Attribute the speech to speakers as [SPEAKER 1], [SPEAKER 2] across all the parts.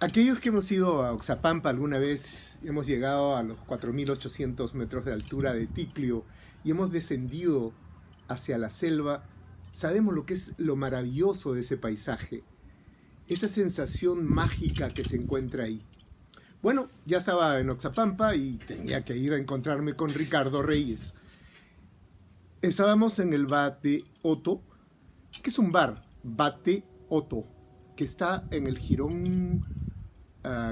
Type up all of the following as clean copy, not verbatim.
[SPEAKER 1] Aquellos que hemos ido a Oxapampa alguna vez, hemos llegado a los 4.800 metros de altura de Ticlio y hemos descendido hacia la selva, sabemos lo que es lo maravilloso de ese paisaje, esa sensación mágica que se encuentra ahí. Bueno, ya estaba en Oxapampa y tenía que ir a encontrarme con Ricardo Reyes. Estábamos en el Bate Otto, que es un bar, Bate Otto, que está en el Jirón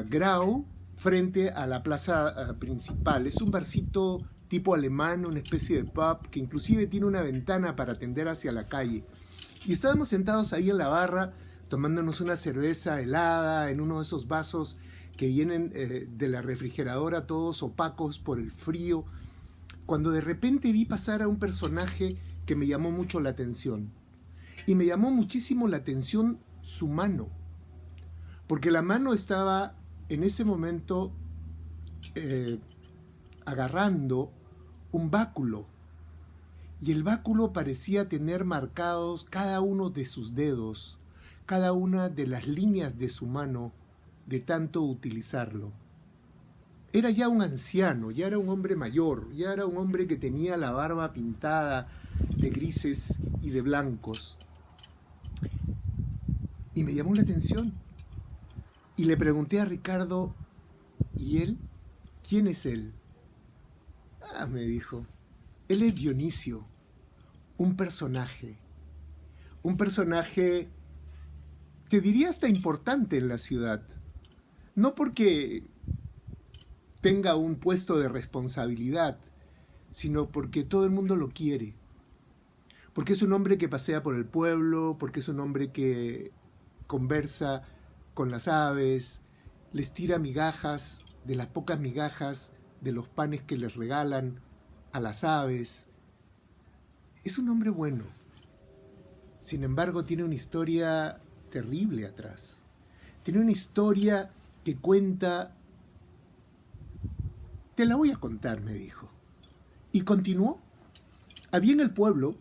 [SPEAKER 1] Grau, frente a la plaza principal. Es un barcito tipo alemán, una especie de pub, que inclusive tiene una ventana para atender hacia la calle. Y estábamos sentados ahí en la barra, tomándonos una cerveza helada, en uno de esos vasos que vienen de la refrigeradora, todos opacos por el frío, cuando de repente vi pasar a un personaje que me llamó mucho la atención. Y me llamó muchísimo la atención su mano, porque la mano estaba en ese momento agarrando un báculo, y el báculo parecía tener marcados cada uno de sus dedos, cada una de las líneas de su mano, de tanto utilizarlo. Era ya un anciano, ya era un hombre mayor, ya era un hombre que tenía la barba pintada de grises y de blancos. Y me llamó la atención. Y le pregunté a Ricardo, ¿y él? ¿Quién es él? Ah, me dijo, él es Dionisio, un personaje te diría hasta importante en la ciudad. No porque tenga un puesto de responsabilidad, sino porque todo el mundo lo quiere. Porque es un hombre que pasea por el pueblo, porque es un hombre que conversa con las aves, les tira migajas, de las pocas migajas de los panes que les regalan a las aves. Es un hombre bueno. Sin embargo, tiene una historia terrible atrás. Tiene una historia que cuenta... Te la voy a contar, me dijo. Y continuó. Había en el pueblo,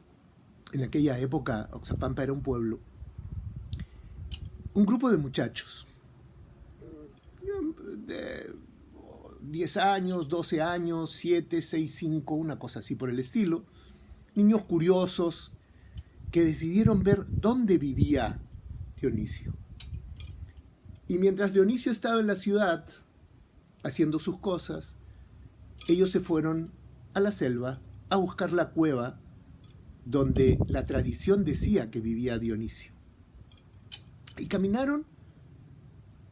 [SPEAKER 1] en aquella época, Oxapampa era un pueblo, un grupo de muchachos de 10 años, 12 años, 7, 6, 5, una cosa así por el estilo, niños curiosos que decidieron ver dónde vivía Dionisio. Y mientras Dionisio estaba en la ciudad haciendo sus cosas, ellos se fueron a la selva a buscar la cueva donde la tradición decía que vivía Dionisio. Y caminaron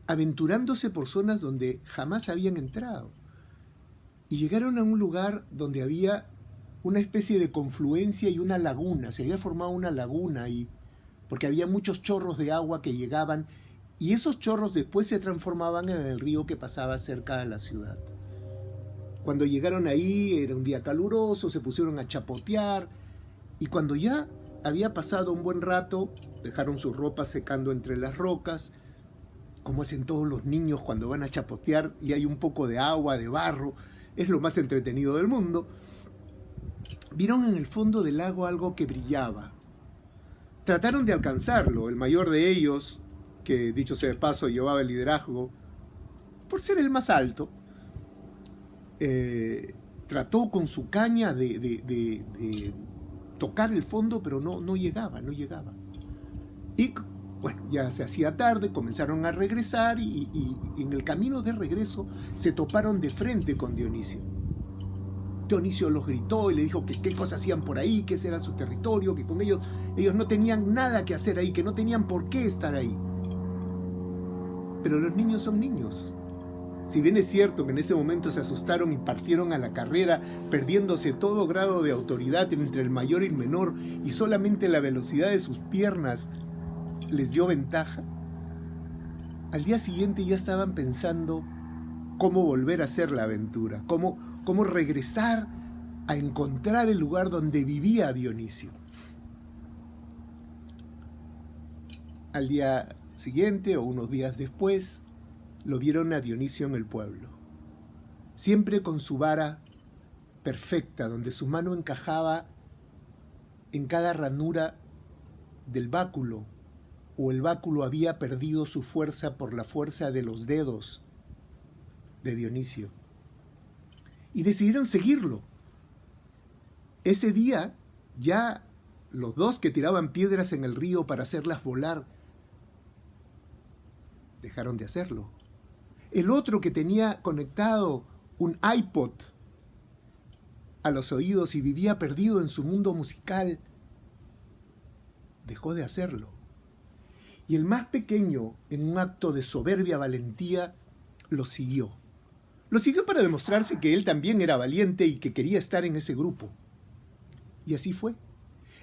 [SPEAKER 1] aventurándose por zonas donde jamás habían entrado. Y llegaron a un lugar donde había una especie de confluencia y una laguna. Se había formado una laguna ahí, porque había muchos chorros de agua que llegaban, y esos chorros después se transformaban en el río que pasaba cerca de la ciudad. Cuando llegaron ahí, era un día caluroso, se pusieron a chapotear, y cuando ya había pasado un buen rato, dejaron sus ropas secando entre las rocas, como hacen todos los niños cuando van a chapotear y hay un poco de agua, de barro, es lo más entretenido del mundo. Vieron en el fondo del lago algo que brillaba. Trataron de alcanzarlo. El mayor de ellos, que dicho sea de paso llevaba el liderazgo, por ser el más alto, trató con su caña de tocar el fondo, pero no llegaba. Y bueno, ya se hacía tarde, comenzaron a regresar y en el camino de regreso se toparon de frente con Dionisio. Dionisio los gritó y le dijo que qué cosas hacían por ahí, que ese era su territorio, que con ellos no tenían nada que hacer ahí, que no tenían por qué estar ahí. Pero los niños son niños. Si bien es cierto que en ese momento se asustaron y partieron a la carrera, perdiéndose todo grado de autoridad entre el mayor y el menor, y solamente la velocidad de sus piernas les dio ventaja, al día siguiente ya estaban pensando cómo volver a hacer la aventura, cómo regresar a encontrar el lugar donde vivía Dionisio. Al día siguiente o unos días después, lo vieron a Dionisio en el pueblo, siempre con su vara perfecta, donde su mano encajaba en cada ranura del báculo, o el báculo había perdido su fuerza por la fuerza de los dedos de Dionisio. Y decidieron seguirlo. Ese día ya los dos que tiraban piedras en el río para hacerlas volar dejaron de hacerlo. El otro que tenía conectado un iPod a los oídos y vivía perdido en su mundo musical, dejó de hacerlo. Y el más pequeño, en un acto de soberbia valentía, lo siguió. Lo siguió para demostrarse que él también era valiente y que quería estar en ese grupo. Y así fue.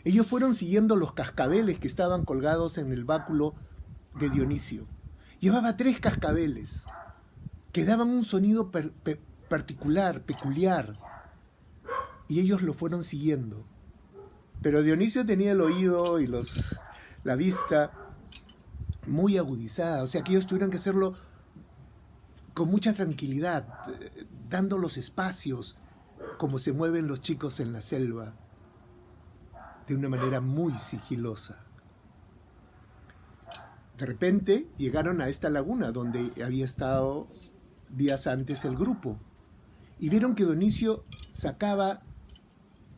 [SPEAKER 1] Ellos fueron siguiendo los cascabeles que estaban colgados en el báculo de Dionisio. Llevaba 3 cascabeles que daban un sonido particular, peculiar, y ellos lo fueron siguiendo. Pero Dionisio tenía el oído y la vista muy agudizada, o sea que ellos tuvieron que hacerlo con mucha tranquilidad, dando los espacios como se mueven los chicos en la selva, de una manera muy sigilosa. De repente llegaron a esta laguna donde había estado días antes el grupo y vieron que Dionisio sacaba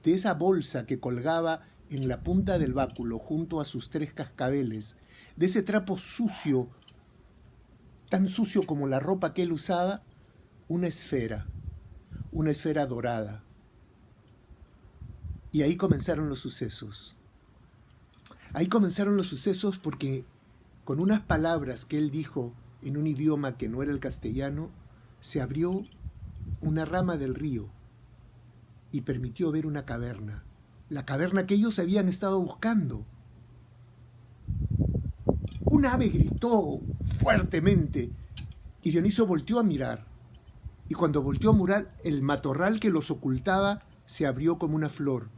[SPEAKER 1] de esa bolsa que colgaba en la punta del báculo junto a sus 3 cascabeles, de ese trapo sucio, tan sucio como la ropa que él usaba, una esfera dorada. Y ahí comenzaron los sucesos. Ahí comenzaron los sucesos porque con unas palabras que él dijo en un idioma que no era el castellano, se abrió una rama del río y permitió ver una caverna, la caverna que ellos habían estado buscando. Un ave gritó fuertemente y Dionisio volteó a mirar. Y cuando volteó a mirar, el matorral que los ocultaba se abrió como una flor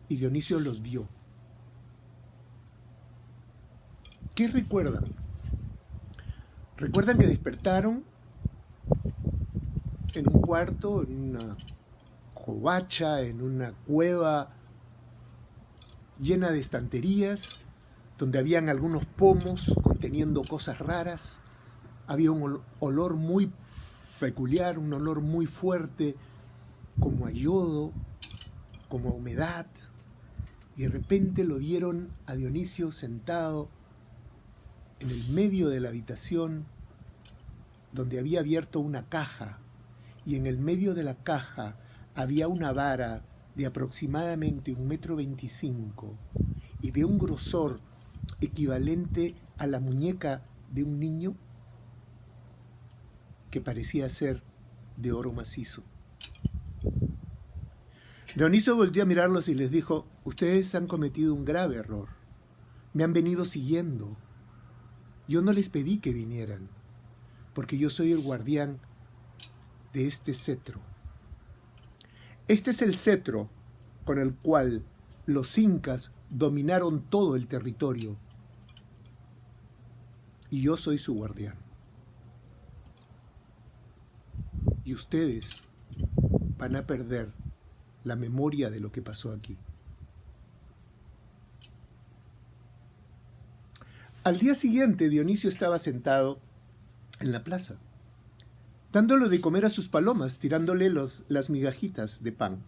[SPEAKER 1] y Dionisio los vio. ¿Qué recuerdan? ¿Recuerdan que despertaron en un cuarto, en una covacha, en una cueva llena de estanterías, donde habían algunos pomos conteniendo cosas raras? Había un olor muy peculiar, un olor muy fuerte, como a yodo, como a humedad, y de repente lo vieron a Dionisio sentado en el medio de la habitación, donde había abierto una caja, y en el medio de la caja había una vara de aproximadamente 1,25 m y de un grosor equivalente a la muñeca de un niño, que parecía ser de oro macizo. Dionisio volvió a mirarlos y les dijo: ustedes han cometido un grave error. Me han venido siguiendo. Yo no les pedí que vinieran, porque yo soy el guardián de este cetro. Este es el cetro con el cual los incas dominaron todo el territorio, y yo soy su guardián. Y ustedes van a perder la memoria de lo que pasó aquí. Al día siguiente, Dionisio estaba sentado en la plaza, dándole de comer a sus palomas, tirándole las migajitas de pan.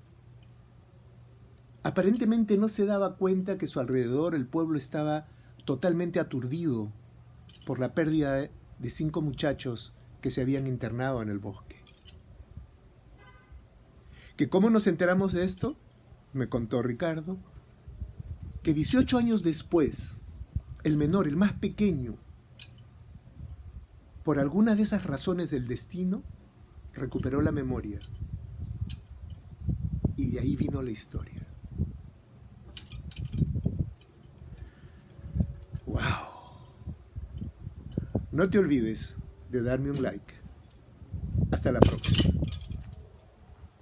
[SPEAKER 1] Aparentemente no se daba cuenta que a su alrededor el pueblo estaba totalmente aturdido por la pérdida de 5 muchachos que se habían internado en el bosque. ¿Que cómo nos enteramos de esto? Me contó Ricardo, que 18 años después, el menor, el más pequeño, por alguna de esas razones del destino, recuperó la memoria. Y de ahí vino la historia. ¡Wow! No te olvides de darme un like. Hasta la próxima.